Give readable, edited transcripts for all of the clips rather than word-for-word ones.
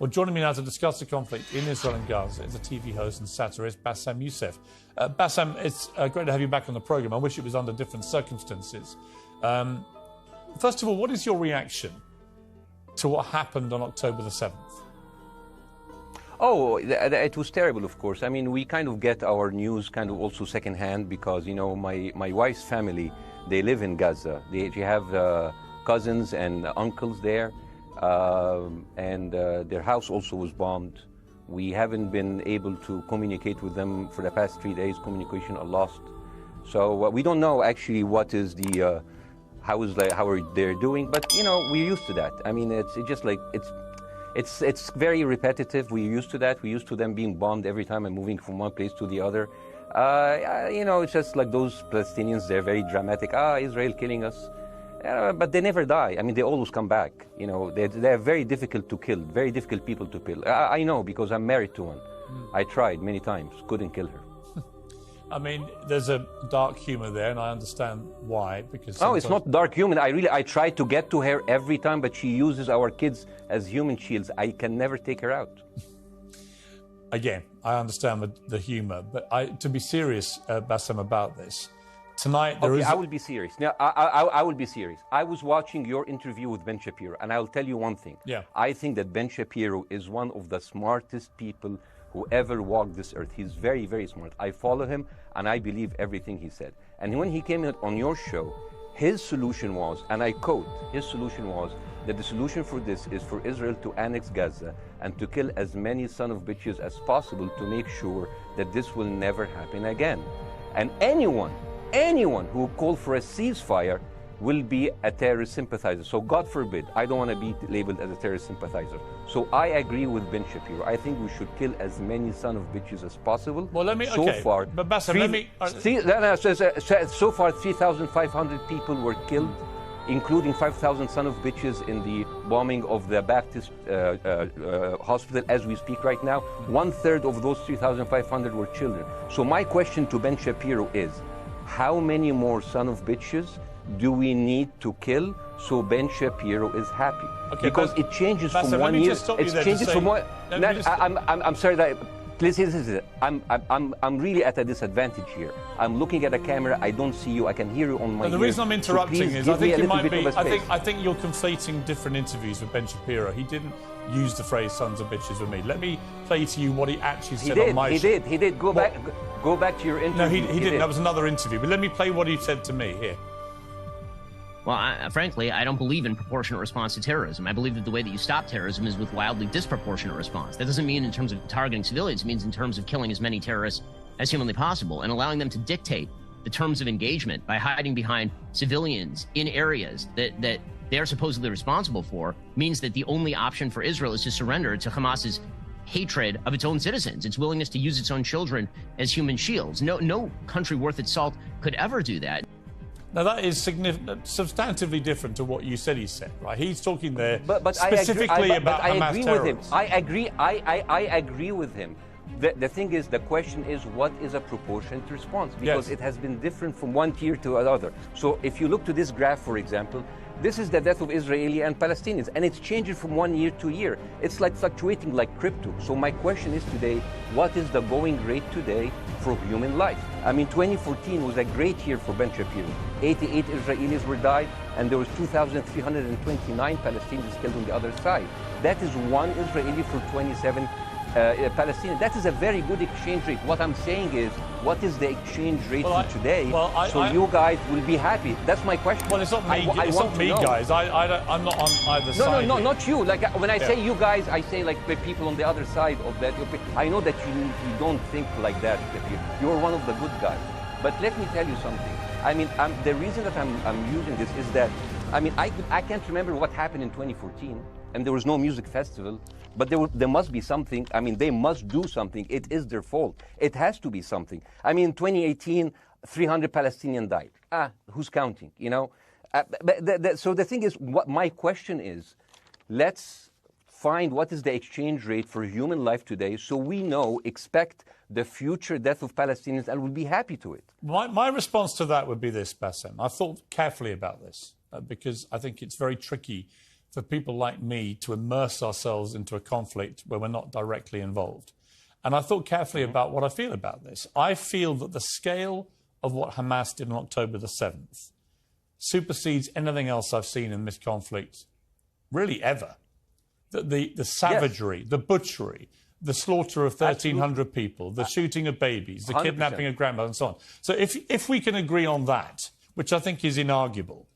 Well, joining me now to discuss the conflict in Israel and Gaza is a TV host and satirist, Bاسم Youssef. Bاسm, it's great to have you back on the programme. I wish it was under different circumstances. First of all, what is your reaction to what happened on October the 7th? Oh, it was terrible, of course. I mean, we kind of get our news kind of also secondhand because, you know, my wife's family, they live in Gaza. They have cousins and uncles there, and their house also was bombed. We haven't been able to communicate with them for the past 3 days. Communication are lost. So we don't know actually what is the, how are they doing, but, you know, we're used to that. I mean, it's just like, it's very repetitive. We're used to that. We're used to them being bombed every time and moving from one place to the other. You know, it's just like those Palestinians, they're very dramatic. Israel killing us. But they never die. I mean, they always come back. You know, they're very difficult to kill, very difficult people to kill. I know because I'm married to one. I tried many times, couldn't kill her. I mean, there's a dark humour there, and I understand why. Because no, it's not dark humour. I try to get to her every time, but she uses our kids as human shields. I can never take her out. Again, I understand the humour, but to be serious, Bاسm, about this, tonight there is... I will be serious. Now, I will be serious. I was watching your interview with Ben Shapiro, and I'll tell you one thing. Yeah. I think that Ben Shapiro is one of the smartest people who ever walked this earth. He's very, very smart. I follow him, and I believe everything he said. And when he came on your show, his solution was, and I quote, his solution was that the solution for this is for Israel to annex Gaza and to kill as many son of bitches as possible to make sure that this will never happen again. And anyone who called for a ceasefire will be a terrorist sympathizer. So God forbid, I don't want to be labeled as a terrorist sympathizer. So I agree with Ben Shapiro. I think we should kill as many son of bitches as possible. Well, let me, so okay, far, but Bاسm, let me... so far, 3,500 people were killed, including 5,000 son of bitches in the bombing of the Baptist hospital as we speak right now. 1/3 of those 3,500 were children. So my question to Ben Shapiro is, how many more son of bitches do we need to kill so Ben Shapiro is happy? Okay, because it changes Bاسm, from 1 year. It changes from one. I'm sorry that. Please, I'm really at a disadvantage here. I'm looking at a camera. I don't see you. I can hear you on my ear. The reason I'm interrupting is I think you're conflating different interviews with Ben Shapiro. He didn't use the phrase "sons of bitches" with me. Let me play to you what he actually said on my show. He did. Go back to your interview. No, he didn't. That was another interview. But let me play what he said to me here. Well, frankly, I don't believe in proportionate response to terrorism. I believe that the way that you stop terrorism is with wildly disproportionate response. That doesn't mean in terms of targeting civilians. It means in terms of killing as many terrorists as humanly possible and allowing them to dictate the terms of engagement by hiding behind civilians in areas that they're supposedly responsible for means that the only option for Israel is to surrender to Hamas's hatred of its own citizens, its willingness to use its own children as human shields. No country worth its salt could ever do that. Now, that is substantively different to what you said he said, right? He's talking there specifically about Hamas terrorists. I agree with him. The thing is, the question is, what is a proportionate response? Because it has been different from one tier to another. So if you look to this graph, for example, this is the death of Israeli and Palestinians, and it's changing from 1 year to year. It's like fluctuating like crypto. So my question is today, what is the going rate today for human life? I mean, 2014 was a great year for Ben Shapiro. 88 Israelis were died, and there was 2,329 Palestinians killed on the other side. That is one Israeli for 27 Palestinians. That is a very good exchange rate. What I'm saying is, what is the exchange rate for today? So you guys will be happy. That's my question. Well, it's not me. It's not me, guys. I'm not on either side. No, not you. Like when I say you guys, I say like the people on the other side of that. I know that you don't think like that. You're one of the good guys. But let me tell you something. I mean, the reason that I'm using this is that, I mean, I can't remember what happened in 2014, and there was no music festival. But there must be something. I mean, they must do something. It is their fault. It has to be something. I mean, 2018, 300 Palestinians died. Who's counting, you know? So the thing is, what my question is, let's find what is the exchange rate for human life today so we expect the future death of Palestinians and we'll be happy to it. My response to that would be this, Bاسm. I've thought carefully about this because I think it's very tricky for people like me to immerse ourselves into a conflict where we're not directly involved. And I thought carefully about what I feel about this. I feel that the scale of what Hamas did on October the 7th supersedes anything else I've seen in this conflict, really ever. The savagery, the butchery, the slaughter of 1,300 people, the shooting of babies, the 100%. Kidnapping of grandmothers, and so on. So if we can agree on that, which I think is inarguable,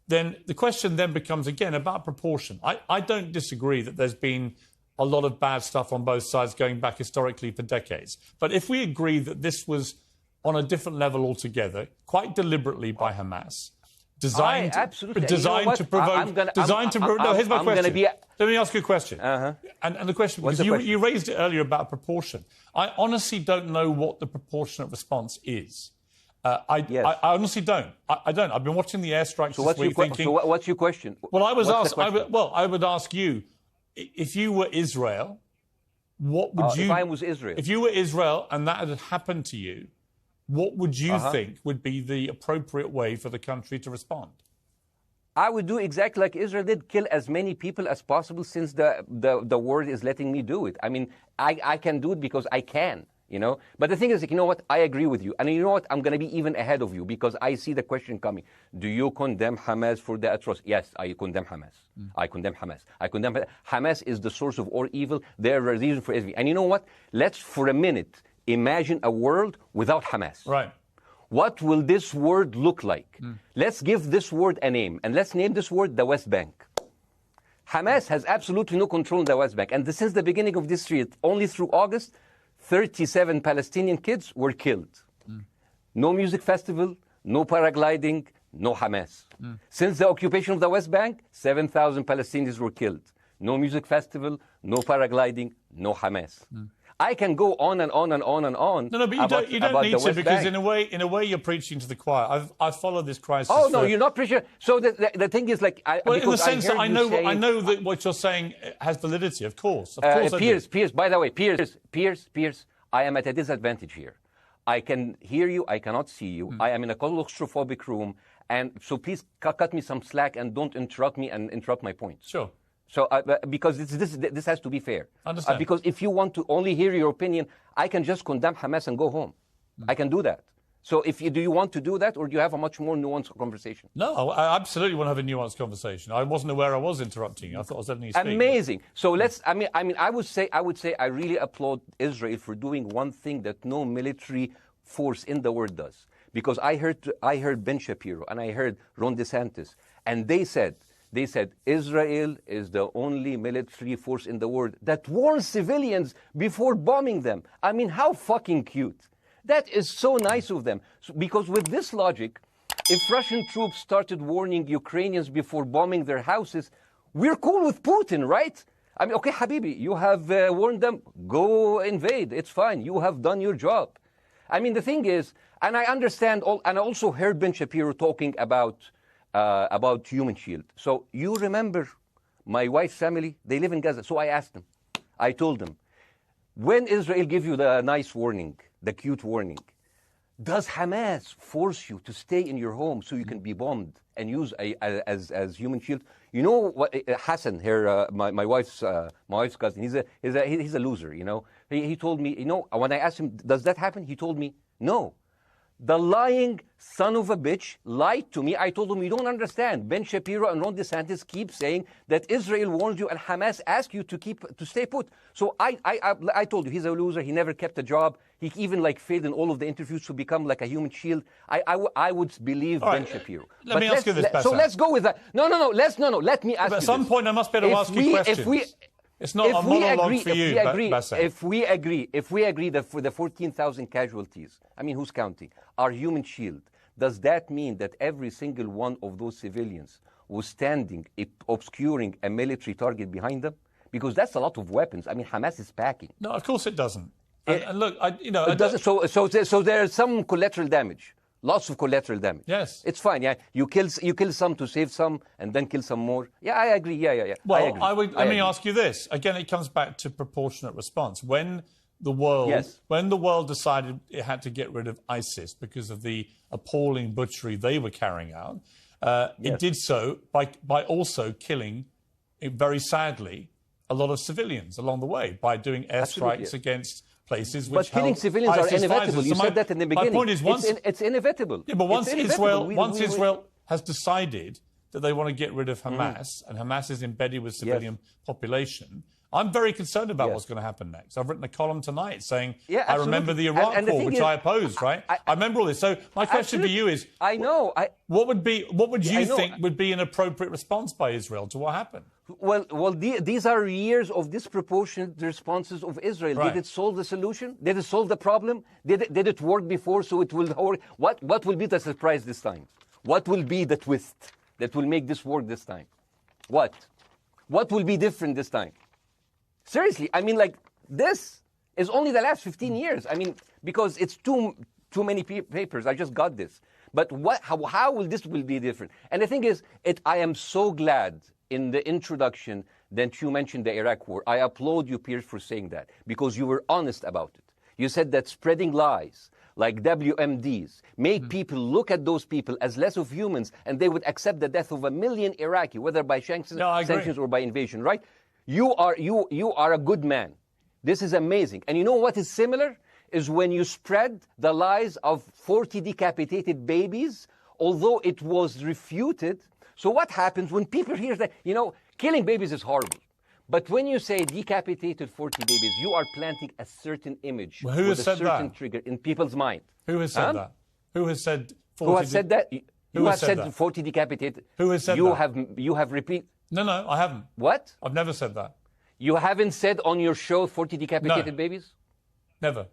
then the question then becomes, again, about proportion. I don't disagree that there's been a lot of bad stuff on both sides going back historically for decades. But if we agree that this was on a different level altogether, quite deliberately by Hamas, designed to provoke... No, here's my question. Let me ask you a question. And the question, because you raised it earlier about proportion. I honestly don't know what the proportionate response is. I honestly don't. I don't. I've been watching the airstrikes this week thinking... So what's your question? Well, I would ask you, if you were Israel, what would you... If I was Israel? If you were Israel and that had happened to you, what would you think would be the appropriate way for the country to respond? I would do exactly like Israel did, kill as many people as possible, since the world is letting me do it. I mean, I can do it because I can, you know. But the thing is, you know what, I agree with you. And you know what, I'm going to be even ahead of you, because I see the question coming. Do you condemn Hamas for the atrocities? Yes, I condemn Hamas. I condemn Hamas. Hamas is the source of all evil. They're a reason for everything. And you know what? Let's, for a minute, imagine a world without Hamas. Right. What will this word look like? Let's give this word a name, and let's name this word the West Bank. Hamas has absolutely no control in the West Bank, and since the beginning of this year, only through August, 37 Palestinian kids were killed. No music festival, no paragliding, no Hamas. Since the occupation of the West Bank, 7,000 Palestinians were killed. No music festival, no paragliding, no Hamas. I can go on and on and on and on. No, but you don't need to, because in a way you're preaching to the choir. I've followed this crisis. Oh no, you're not preaching. So the thing is, like, in the sense that I know that what you're saying has validity. Of course, Piers. By the way, Piers. I am at a disadvantage here. I can hear you. I cannot see you. I am in a claustrophobic room, and so please cut me some slack and don't interrupt me and interrupt my points. Sure. So, because this has to be fair. Understand. Because if you want to only hear your opinion, I can just condemn Hamas and go home. I can do that. So, do you want to do that, or do you have a much more nuanced conversation? No, I absolutely want to have a nuanced conversation. I wasn't aware I was interrupting you. I thought I was letting you speak. Amazing. So let's. I mean, I would say I really applaud Israel for doing one thing that no military force in the world does. Because I heard Ben Shapiro and I heard Ron DeSantis, and they said Israel is the only military force in the world that warns civilians before bombing them. I mean, how fucking cute. That is so nice of them. Because with this logic, if Russian troops started warning Ukrainians before bombing their houses, we're cool with Putin, right? I mean, okay, Habibi, you have warned them, go invade. It's fine. You have done your job. I mean, the thing is, and I understand, and I also heard Ben Shapiro talking about Human Shield. So you remember my wife's family, they live in Gaza. So I asked them, I told them, when Israel give you the nice warning, the cute warning, does Hamas force you to stay in your home so you can be bombed and use as Human Shield? You know what, Hassan here, my wife's cousin, he's a loser, you know. He told me, you know, when I asked him, does that happen? He told me, no. The lying son of a bitch lied to me. I told him, you don't understand. Ben Shapiro and Ron DeSantis keep saying that Israel warned you and Hamas asked you to stay put. So I told you, he's a loser. He never kept a job. He even failed in all of the interviews to become like a human shield. I would believe Ben Shapiro. Let me ask you this, Bassa. So let's go with that. No. Let me ask you At some point, I must be able to ask you questions. It's not a monologue for you, Bassa. If we agree that for the 14,000 casualties, I mean, who's counting, are Human Shield, does that mean that every single one of those civilians was standing, obscuring a military target behind them? Because that's a lot of weapons. I mean, Hamas is packing. No, of course it doesn't. And look, it doesn't. So there's some collateral damage. Lots of collateral damage. Yes. It's fine, yeah. You kill some to save some and then kill some more. Yeah, I agree. Yeah. Well, let me ask you this. Again, it comes back to proportionate response. When the world decided it had to get rid of ISIS because of the appalling butchery they were carrying out, it did so by also killing very sadly, a lot of civilians along the way by doing airstrikes against places which But killing civilians are inevitable. You said that in the beginning. My point is, it's inevitable. Yeah, but once Israel has decided that they want to get rid of Hamas, and Hamas is embedded with civilian population, I'm very concerned about what's going to happen next. I've written a column tonight saying, I remember the Iraq War, which I opposed, right? I remember all this. So my question to you is, what would you think would be an appropriate response by Israel to what happened? Well, these are years of disproportionate responses of Israel. Right. Did it solve the solution? Did it solve the problem? Did it work before, so it will work? What will be the surprise this time? What will be the twist that will make this work this time? What will be different this time? Seriously, I mean, like, this is only the last 15 years. I mean, because it's too many papers. I just got this. But how will this be different? And the thing is, I am so glad in the introduction that you mentioned the Iraq War. I applaud you, Piers, for saying that, because you were honest about it. You said that spreading lies like WMDs made people look at those people as less of humans, and they would accept the death of 1 million Iraqi, whether by sanctions or by invasion, right? You are a good man. This is amazing. And you know what is similar? Is when you spread the lies of 40 decapitated babies, although it was refuted. So what happens when people hear that, killing babies is horrible. But when you say decapitated 40 babies, you are planting a certain image with a certain trigger in people's mind. Who has said that? Who has said 40? Who has said that? Who has said 40 decapitated? Who has said that? You have repeated. No, I haven't. What? I've never said that. You haven't said on your show 40 decapitated babies? Never.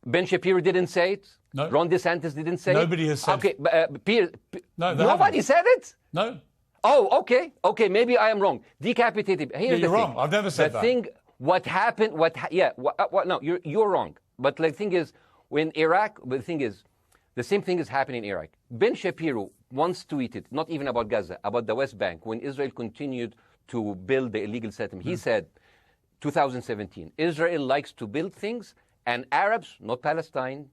Ben Shapiro didn't say it? No. Ron DeSantis didn't say Nobody it? has said it. Okay, no, nobody said it? No. Oh, okay, maybe I am wrong. Decapitated. Here's you're wrong. I've never said that. The thing, what happened, no, you're wrong. But the thing is, when Iraq, the same thing is happening in Iraq. Ben Shapiro once tweeted, not even about Gaza, about the West Bank, when Israel continued to build the illegal settlement. He said, 2017, Israel likes to build things, and Arabs, not Palestine,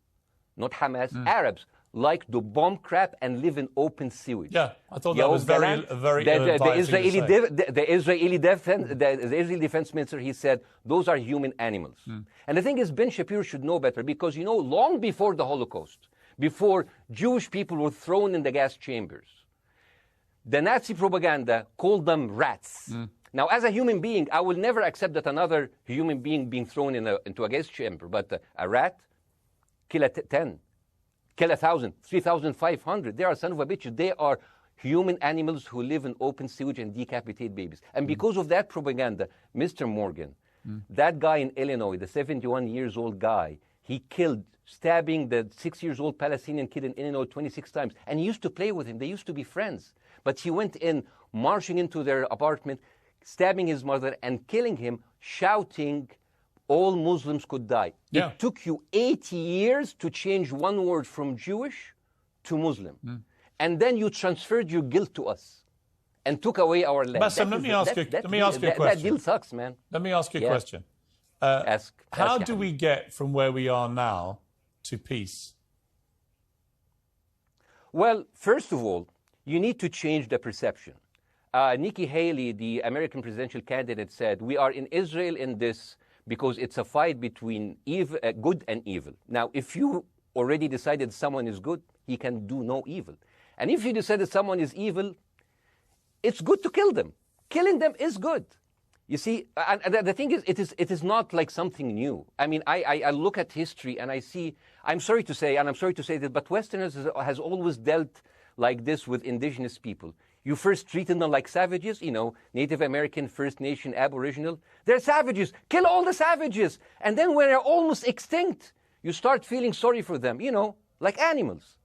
not Hamas, Arabs like to bomb crap and live in open sewage. Yeah, I thought that was very the Israeli defense minister, he said, those are human animals. And the thing is, Ben Shapiro should know better, because, long before the Holocaust, before Jewish people were thrown in the gas chambers, the Nazi propaganda called them rats. Now, as a human being, I will never accept that another human being being thrown into a gas chamber. But a rat, kill 10, kill 1,000, 3,500. They are son of a bitch. They are human animals who live in open sewage and decapitate babies. And because of that propaganda, Mr. Morgan, that guy in Illinois, the 71-years-old guy, he killed, stabbing the 6-year-old Palestinian kid in Illinois 26 times. And he used to play with him. They used to be friends. But he went in, marching into their apartment, stabbing his mother and killing him, shouting, all Muslims could die. Yeah. It took you 80 years to change one word from Jewish to Muslim. And then you transferred your guilt to us and took away our land. Bassem, let me ask you a question. That deal sucks, man. Let me ask you a question. How do we get from where we are now to peace? Well, first of all, you need to change the perception. Nikki Haley, the American presidential candidate, said, we are in Israel in this because it's a fight between good and evil. Now, if you already decided someone is good, he can do no evil. And if you decided someone is evil, it's good to kill them. Killing them is good. You see, and the thing is, it is not like something new. I mean, I look at history and I see, I'm sorry to say that, but Westerners has always dealt like this with indigenous people. You first treated them like savages, Native American, First Nation, Aboriginal. They're savages. Kill all the savages. And then when they're almost extinct, you start feeling sorry for them, like animals.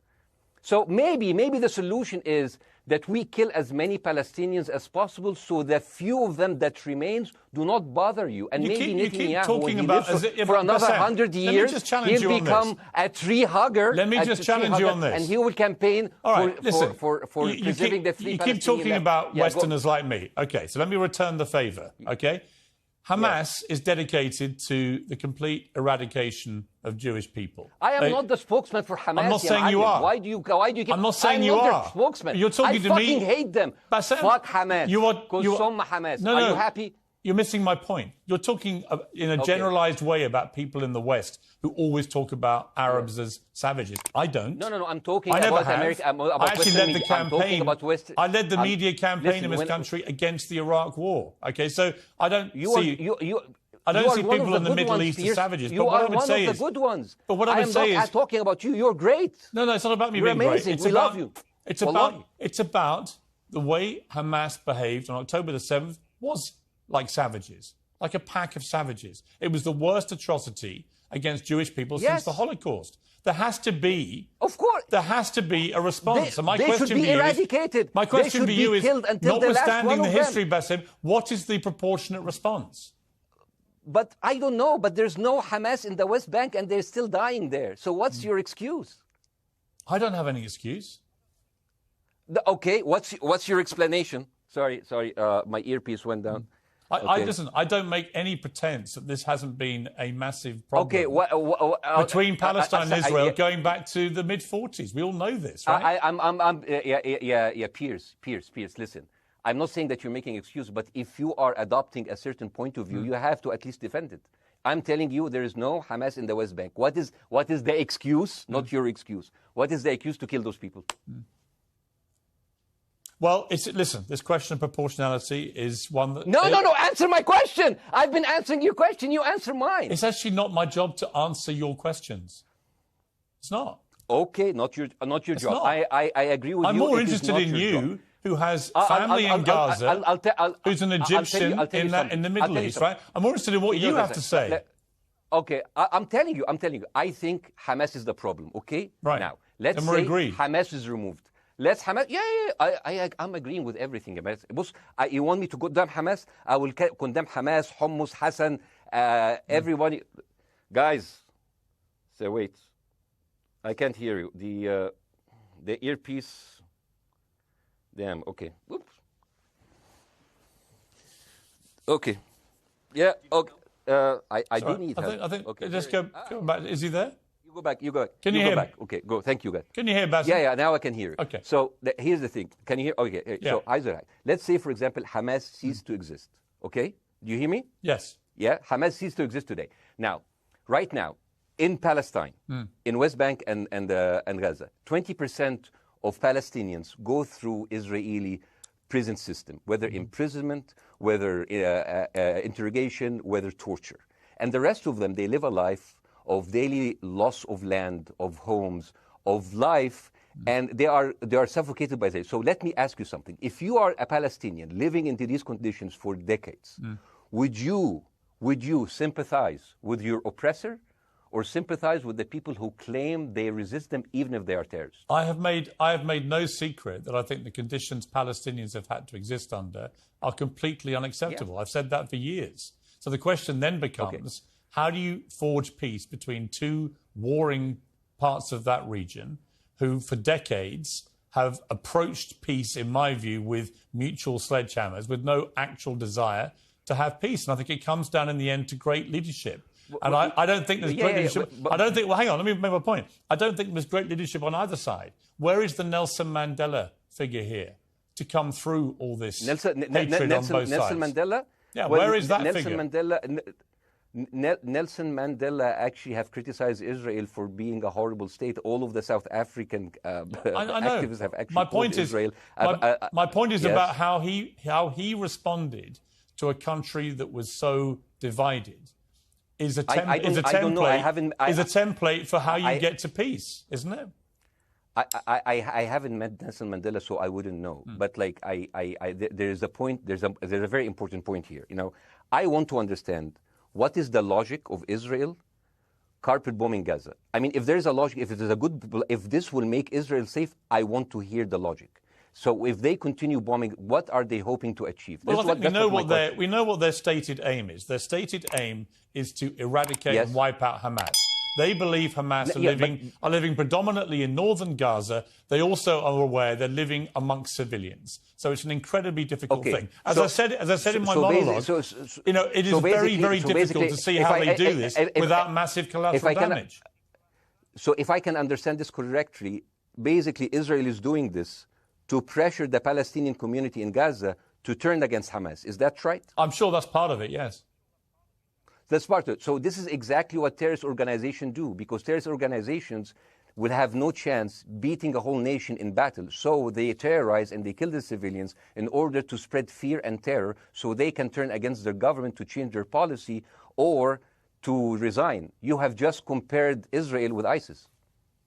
So maybe the solution is that we kill as many Palestinians as possible, so the few of them that remains do not bother you. And maybe Netanyahu, when he lives for another 100 years, he'll become a tree hugger. Let me just challenge you on this. And he will campaign for preserving the free Palestinian. You keep talking about Westerners like me. Okay, so let me return the favor, okay? Hamas is dedicated to the complete eradication of Jewish people. I am not the spokesman for Hamas. I'm not saying you are. Why do you get... I'm not saying I'm you not are. their spokesman. You're talking to me. I fucking hate them. Bassem, Fuck Hamas. you are Hamas. No, are you happy? You're missing my point. You're talking in a generalized way about people in the West who always talk about Arabs as savages. I don't. No. I'm talking I about never have. America. About I actually led the campaign. I led the media campaign in this country against the Iraq War. Okay, so I don't see. I don't see people in the Middle East as savages. You are one of the good ones. But what I would say is, I'm talking about you. You're great. No, it's not about me You're being amazing. great. We love you. It's about the way Hamas behaved on October the 7th was like savages, like a pack of savages. It was the worst atrocity against Jewish people since the Holocaust. There has to be, of course, there has to be a response. They should be eradicated. My question for you is, notwithstanding the history, Bassem, what is the proportionate response? But I don't know. But there's no Hamas in the West Bank, and they're still dying there. So what's your excuse? I don't have any excuse. Okay, what's your explanation? Sorry, my earpiece went down. Listen, I don't make any pretense that this hasn't been a massive problem between Palestine and Israel going back to the mid-40s. We all know this, right? Piers, listen. I'm not saying that you're making excuses, but if you are adopting a certain point of view, you have to at least defend it. I'm telling you, there is no Hamas in the West Bank. What is the excuse? Not your excuse. What is the excuse to kill those people? Well, listen, this question of proportionality is one that... No, answer my question. I've been answering your question. You answer mine. It's actually not my job to answer your questions. It's not. Okay, not your job. Not. I agree with you. I'm more interested in you, who has family in Gaza, who's an Egyptian in the Middle East, right? I'm more interested in what you have to say. Okay, I'm telling you. I think Hamas is the problem, okay? Right. Now, let's say Hamas is removed. Let's Hamas. I'm agreeing with everything. You want me to condemn Hamas? I will condemn Hamas, Hummus, Hassan, everybody. Guys, so wait. I can't hear you. The earpiece. Damn. Okay. Oops. Okay. Yeah. Okay. I do need help. I think. Okay. Just go back. Is he there? You go back. Can you hear me? Okay, go. Thank you, guys. Can you hear, Bassem? Yeah, now I can hear you. Okay. So here's the thing. Can you hear? Okay. Yeah. So, Isaac, let's say, for example, Hamas ceased to exist. Okay? Do you hear me? Yes. Yeah? Hamas ceased to exist today. Now, right now, in Palestine, in West Bank and Gaza, 20% of Palestinians go through Israeli prison system, whether imprisonment, whether interrogation, whether torture. And the rest of them, they live a life of daily loss of land, of homes, of life, and they are suffocated by this. So let me ask you something. If you are a Palestinian living into these conditions for decades, would you sympathize with your oppressor or sympathize with the people who claim they resist them even if they are terrorists? I have made no secret that I think the conditions Palestinians have had to exist under are completely unacceptable. I've said that for years. So the question then becomes, how do you forge peace between two warring parts of that region who, for decades, have approached peace, in my view, with mutual sledgehammers, with no actual desire to have peace? And I think it comes down in the end to great leadership. And I don't think there's great leadership. I don't think, well, hang on, let me make my point. I don't think there's great leadership on either side. Where is the Nelson Mandela figure here to come through all this hatred on both sides? Nelson Mandela? Yeah, where is that Nelson figure? Nelson Mandela actually have criticized Israel for being a horrible state. All of the South African activists have actually called Israel. My point is about how he responded to a country that was so divided. Is a template for how you get to peace, isn't it? I haven't met Nelson Mandela, so I wouldn't know. But there's a point. There's a very important point here. You know, I want to understand what is the logic of Israel carpet bombing Gaza. I mean, if there's a logic, if this will make Israel safe, I want to hear the logic. So if they continue bombing, what are they hoping to achieve? Well, I think we know what their stated aim is. Their stated aim is to eradicate and wipe out Hamas. They believe Hamas are living predominantly in northern Gaza. They also are aware they're living amongst civilians. So it's an incredibly difficult thing. As I said in my monologue, it is very, very difficult to see how they do this without massive collateral damage. So if I can understand this correctly, basically Israel is doing this to pressure the Palestinian community in Gaza to turn against Hamas. Is that right? I'm sure that's part of it, yes. That's part of it. So this is exactly what terrorist organizations do, because terrorist organizations will have no chance beating a whole nation in battle. So they terrorize and they kill the civilians in order to spread fear and terror so they can turn against their government to change their policy or to resign. You have just compared Israel with ISIS.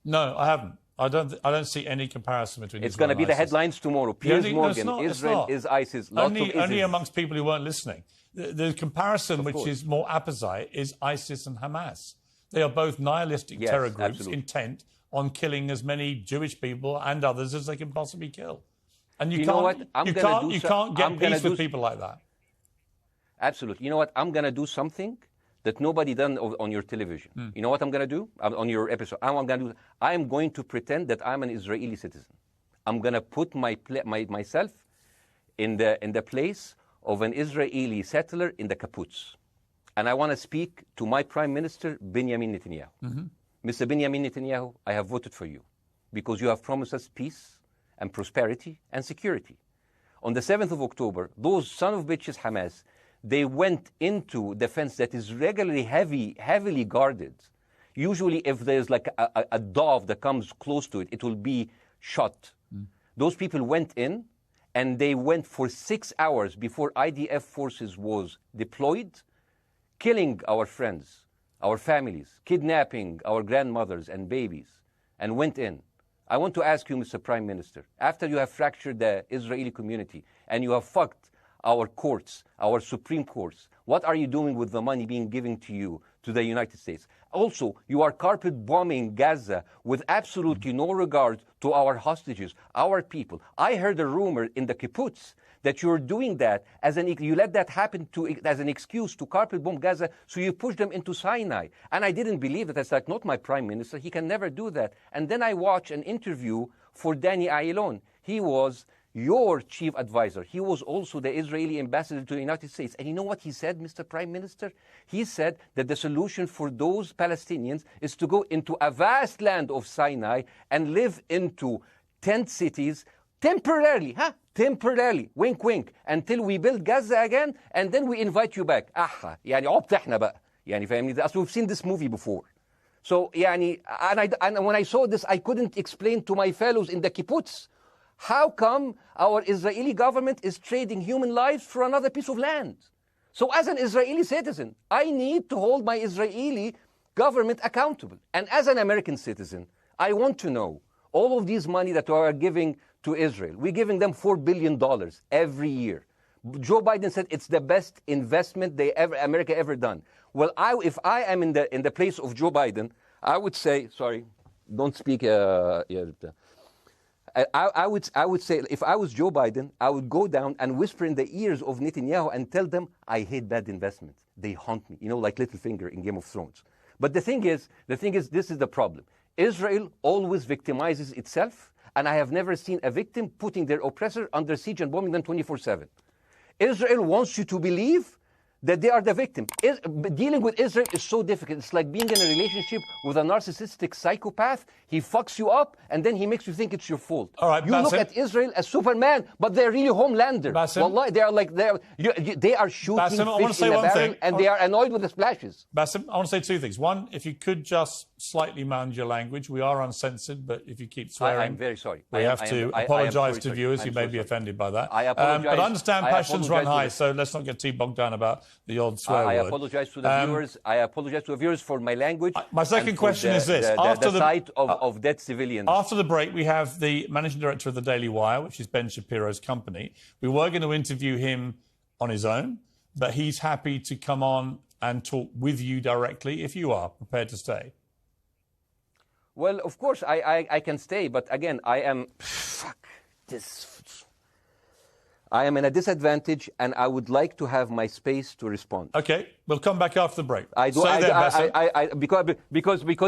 No, I haven't. I don't see any comparison between It's going to be the headlines tomorrow. Piers Morgan, Israel is ISIS. Only amongst people who weren't listening. The comparison, which is more apposite, is ISIS and Hamas. They are both nihilistic terror groups intent on killing as many Jewish people and others as they can possibly kill. And you can't get peace with people like that. Absolutely. You know what? I'm going to do something that nobody done on your television. You know what I'm going to do on your episode? I'm going to pretend that I'm an Israeli citizen. I'm going to put myself in the place of an Israeli settler in the kibbutz. And I want to speak to my Prime Minister, Benjamin Netanyahu. Mr. Benjamin Netanyahu, I have voted for you because you have promised us peace and prosperity and security. On the 7th of October, those son of bitches Hamas, they went into the fence that is regularly heavily guarded. Usually if there's like a dove that comes close to it, it will be shot. Those people went in and they went for 6 hours before IDF forces was deployed, killing our friends, our families, kidnapping our grandmothers and babies, and went in. I want to ask you, Mr. Prime Minister, after you have fractured the Israeli community and you have fucked our courts, our Supreme Courts, what are you doing with the money being given to you, to the United States? Also, you are carpet bombing Gaza with absolutely no regard to our hostages, our people. I heard a rumor in the kibbutz that you're doing that you let that happen as an excuse to carpet bomb Gaza, so you push them into Sinai. And I didn't believe it. I said, not my Prime Minister, he can never do that. And then I watched an interview for Danny Ayalon. He was your chief advisor. He was also the Israeli ambassador to the United States. And you know what he said, Mr. Prime Minister? He said that the solution for those Palestinians is to go into a vast land of Sinai and live into tent cities temporarily, temporarily, wink wink, until we build Gaza again, and then we invite you back. يعني عبط احنا بقى. يعني فاهمني؟ As we've seen this movie before. So يعني, and when I saw this, I couldn't explain to my fellows in the kibbutz, how come our Israeli government is trading human lives for another piece of land? So as an Israeli citizen, I need to hold my Israeli government accountable. And as an American citizen, I want to know all of these money that we are giving to Israel. We're giving them $4 billion every year. Joe Biden said it's the best investment America ever done. Well, if I am in the place of Joe Biden, I would say, sorry, don't speak. I would say, if I was Joe Biden, I would go down and whisper in the ears of Netanyahu and tell them, I hate bad investments. They haunt me, like Littlefinger in Game of Thrones. But the thing is, this is the problem. Israel always victimizes itself, and I have never seen a victim putting their oppressor under siege and bombing them 24/7. Israel wants you to believe that they are the victim. Dealing with Israel is so difficult. It's like being in a relationship with a narcissistic psychopath. He fucks you up, and then he makes you think it's your fault. All right, you look at Israel as Superman, but they're really Homelander. Wallahi, they are shooting Bassem, fish in a barrel, and they are annoyed with the splashes. Bassem, I want to say two things. One, if you could just slightly mind your language. We are uncensored, but if you keep swearing... I'm very sorry. We have to apologise to viewers who may be offended by that. I apologize. But I understand passions run high, so let's not get too bogged down about the odd swear word. I apologize to the viewers. I apologize to the viewers for my language. My second question is this. After the sight of dead civilians. After the break, we have the managing director of the Daily Wire, which is Ben Shapiro's company. We were going to interview him on his own, but he's happy to come on and talk with you directly if you are prepared to stay. Well, of course, I can stay, but again, I am... Fuck this... I am in a disadvantage, and I would like to have my space to respond. Okay, we'll come back after the break. Because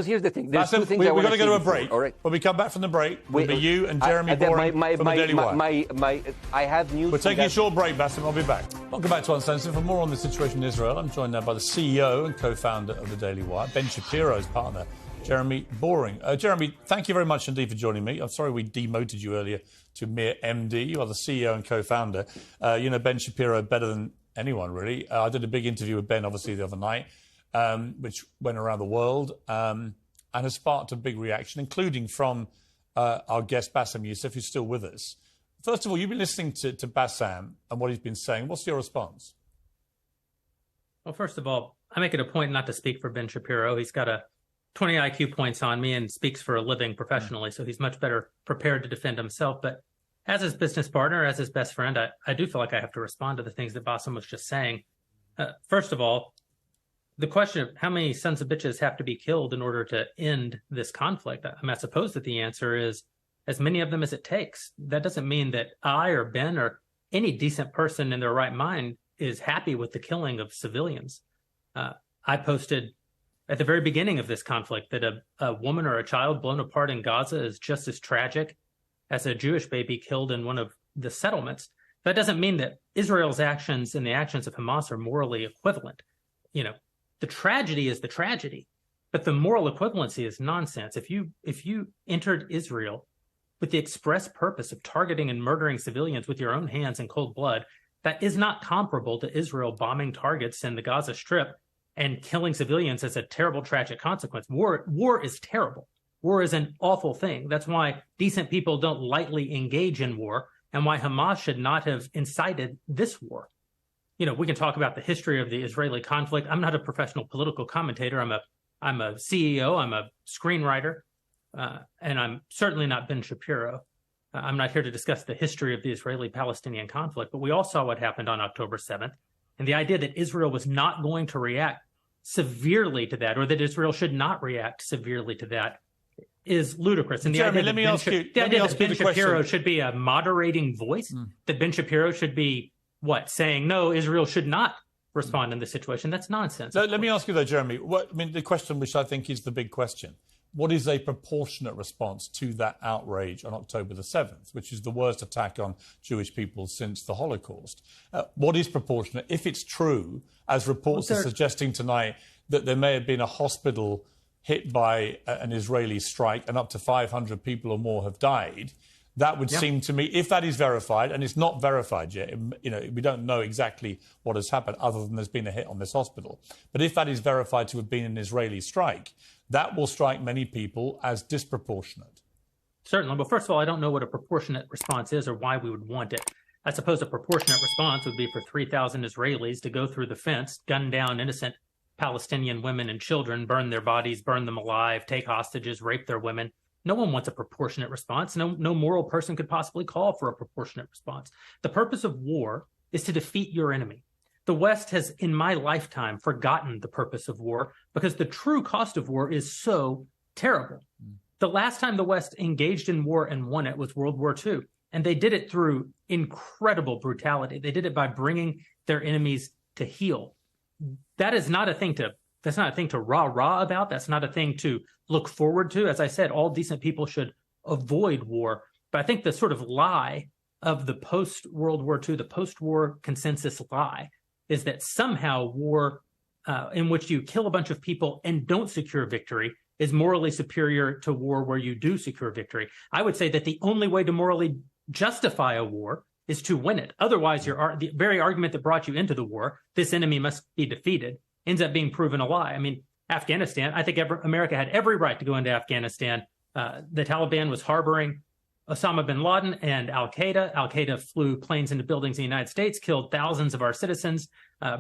here's the thing. There's Bassem, two things we're I want going to go to a break. All right. When we come back from the break, we'll be you and Jeremy Boring from the Daily Wire. I have news. We're taking a short break, Bassem. I'll be back. Welcome back to Uncensored. For more on the situation in Israel, I'm joined now by the CEO and co-founder of the Daily Wire, Ben Shapiro's partner, Jeremy Boring. Jeremy, thank you very much indeed for joining me. I'm sorry we demoted you earlier to mere MD. You are the CEO and co-founder. You know Ben Shapiro better than anyone, really. I did a big interview with Ben, obviously, the other night, which went around the world and has sparked a big reaction, including from our guest, Bassem Youssef, who's still with us. First of all, you've been listening to Bassem and what he's been saying. What's your response? Well, first of all, I make it a point not to speak for Ben Shapiro. He's got a 20 IQ points on me and speaks for a living professionally, so he's much better prepared to defend himself. But as his business partner, as his best friend, I do feel like I have to respond to the things that Bassem was just saying. First of all, the question of how many sons of bitches have to be killed in order to end this conflict, I suppose that the answer is as many of them as it takes. That doesn't mean that I or Ben or any decent person in their right mind is happy with the killing of civilians. I posted at the very beginning of this conflict that a woman or a child blown apart in Gaza is just as tragic as a Jewish baby killed in one of the settlements. That doesn't mean that Israel's actions and the actions of Hamas are morally equivalent. You know, the tragedy is the tragedy, but the moral equivalency is nonsense. If you entered Israel with the express purpose of targeting and murdering civilians with your own hands in cold blood, that is not comparable to Israel bombing targets in the Gaza Strip and killing civilians as a terrible, tragic consequence. War is terrible. War is an awful thing. That's why decent people don't lightly engage in war, and why Hamas should not have incited this war. You know, we can talk about the history of the Israeli conflict. I'm not a professional political commentator. I'm a CEO. I'm a screenwriter, and I'm certainly not Ben Shapiro. I'm not here to discuss the history of the Israeli-Palestinian conflict, but we all saw what happened on October 7th. And the idea that Israel was not going to react severely to that, or that Israel should not react severely to that, is ludicrous. And the Jeremy, idea that Ben Shapiro should be a moderating voice, that Ben Shapiro should be, saying, no, Israel should not respond in this situation, that's nonsense. Let me ask you, though, Jeremy, the question which I think is the big question. What is a proportionate response to that outrage on October the 7th, which is the worst attack on Jewish people since the Holocaust? What is proportionate? If it's true, as reports are suggesting tonight, that there may have been a hospital hit by an Israeli strike and up to 500 people or more have died, that would seem to me, if that is verified, and it's not verified yet, we don't know exactly what has happened other than there's been a hit on this hospital. But if that is verified to have been an Israeli strike, that will strike many people as disproportionate. Certainly. Well, first of all, I don't know what a proportionate response is or why we would want it. I suppose a proportionate response would be for 3,000 Israelis to go through the fence, gun down innocent Palestinian women and children, burn their bodies, burn them alive, take hostages, rape their women. No one wants a proportionate response. No moral person could possibly call for a proportionate response. The purpose of war is to defeat your enemy. The West has, in my lifetime, forgotten the purpose of war because the true cost of war is so terrible. The last time the West engaged in war and won it was World War II, and they did it through incredible brutality. They did it by bringing their enemies to heel. That is not a thing to rah-rah about. That's not a thing to look forward to. As I said, all decent people should avoid war. But I think the sort of lie of the post-World War II, the post-war consensus lie, is that somehow war in which you kill a bunch of people and don't secure victory is morally superior to war where you do secure victory. I would say that the only way to morally justify a war is to win it. Otherwise, the very argument that brought you into the war, this enemy must be defeated, ends up being proven a lie. I mean, Afghanistan, I think America had every right to go into Afghanistan. The Taliban was harboring Osama bin Laden and Al-Qaeda. Al-Qaeda flew planes into buildings in the United States, killed thousands of our citizens,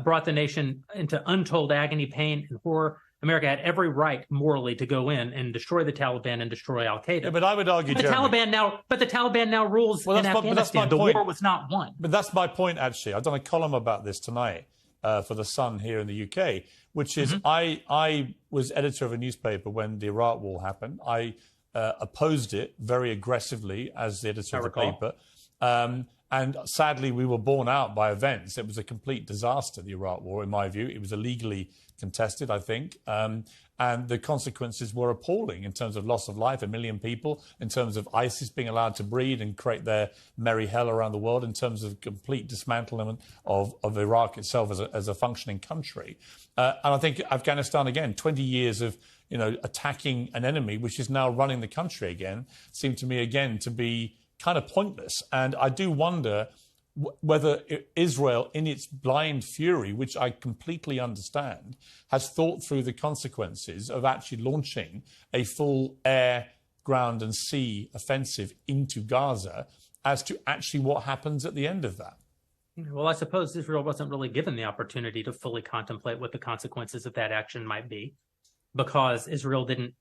brought the nation into untold agony, pain, and horror. America had every right morally to go in and destroy the Taliban and destroy Al-Qaeda. Yeah, but I would argue, the Taliban now rules in Afghanistan. The war was not won. But that's my point, actually. I've done a column about this tonight for The Sun here in the UK, which is I was editor of a newspaper when the Iraq war happened. I opposed it very aggressively as the editor of the paper. And sadly, we were borne out by events. It was a complete disaster, the Iraq War, in my view. It was illegally contested, I think. And the consequences were appalling in terms of loss of life, 1 million people, in terms of ISIS being allowed to breed and create their merry hell around the world, in terms of complete dismantlement of Iraq itself as a functioning country. And I think Afghanistan, again, 20 years of attacking an enemy, which is now running the country again, seemed to me, again, to be kind of pointless. And I do wonder whether Israel, in its blind fury, which I completely understand, has thought through the consequences of actually launching a full air, ground and sea offensive into Gaza as to actually what happens at the end of that. Well, I suppose Israel wasn't really given the opportunity to fully contemplate what the consequences of that action might be, because Israel didn't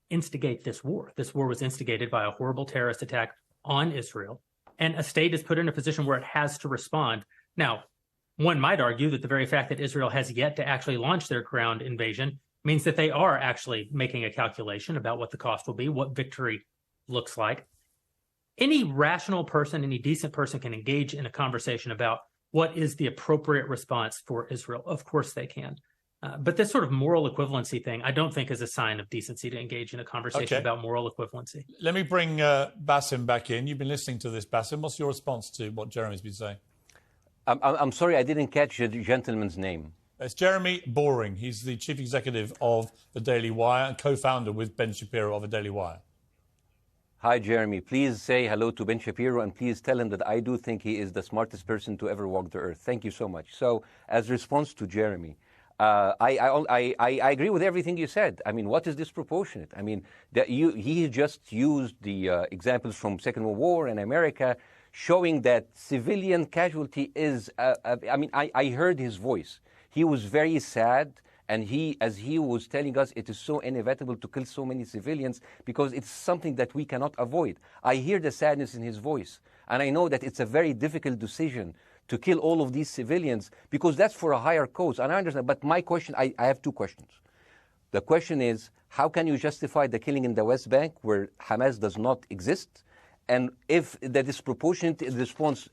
instigate this war. This war was instigated by a horrible terrorist attack on Israel, and a state is put in a position where it has to respond. Now, one might argue that the very fact that Israel has yet to actually launch their ground invasion means that they are actually making a calculation about what the cost will be, what victory looks like. Any rational person, any decent person can engage in a conversation about what is the appropriate response for Israel. Of course they can. But this sort of moral equivalency thing, I don't think is a sign of decency to engage in a conversation about moral equivalency. Let me bring Bاسم back in. You've been listening to this, Bاسم. What's your response to what Jeremy's been saying? I'm sorry, I didn't catch the gentleman's name. It's Jeremy Boring. He's the chief executive of the Daily Wire and co-founder with Ben Shapiro of the Daily Wire. Hi, Jeremy. Please say hello to Ben Shapiro, and please tell him that I do think he is the smartest person to ever walk the earth. Thank you so much. So, as a response to Jeremy, I agree with everything you said. I mean, what is disproportionate? I mean, he just used the examples from Second World War in America, showing that civilian casualty is, I heard his voice. He was very sad, and as he was telling us, it is so inevitable to kill so many civilians because it's something that we cannot avoid. I hear the sadness in his voice, and I know that it's a very difficult decision to kill all of these civilians because that's for a higher cause, and I understand. But my question, I have two questions. The question is, how can you justify the killing in the West Bank where Hamas does not exist? And if the disproportionate response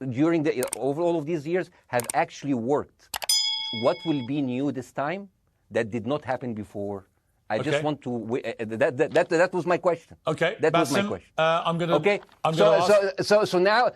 during over all of these years have actually worked, what will be new this time that did not happen before? I just want to. That was my question. Okay, that Bاسم, was my question. I'm going to. Okay. So now,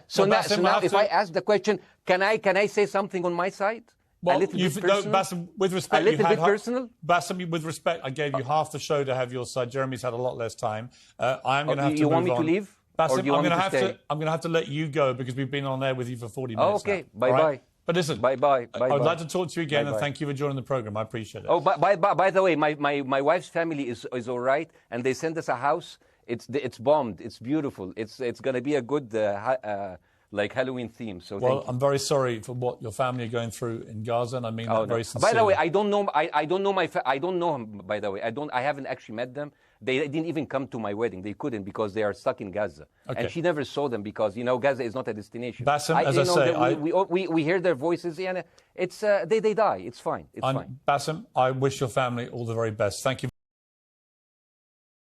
if I ask the question, can I say something on my side? Well, a little bit personal? Bاسم, with respect, a little bit personal. Bاسm, with respect, I gave you half the show to have your side. Jeremy's had a lot less time. I'm going to have to. You move want me on. to leave? Bاسm, I'm going to have to let you go because we've been on there with you for 40 minutes. Okay. Now. Bye bye. Right? But listen, bye. I would like to talk to you again, and thank you for joining the program. I appreciate it. Oh, by the way, my wife's family is all right, and they sent us a house. It's bombed. It's beautiful. It's going to be a good like Halloween theme. So well, I'm very sorry for what your family are going through in Gaza, and I mean that very sincerely. By the way, I don't know. I don't know I don't know him. By the way, I haven't actually met them. They didn't even come to my wedding. They couldn't because they are stuck in Gaza. Okay. And she never saw them because, Gaza is not a destination. Bاسm, as I say, we hear their voices, and it's they die. It's fine. It's fine. Bاسm, I wish your family all the very best. Thank you.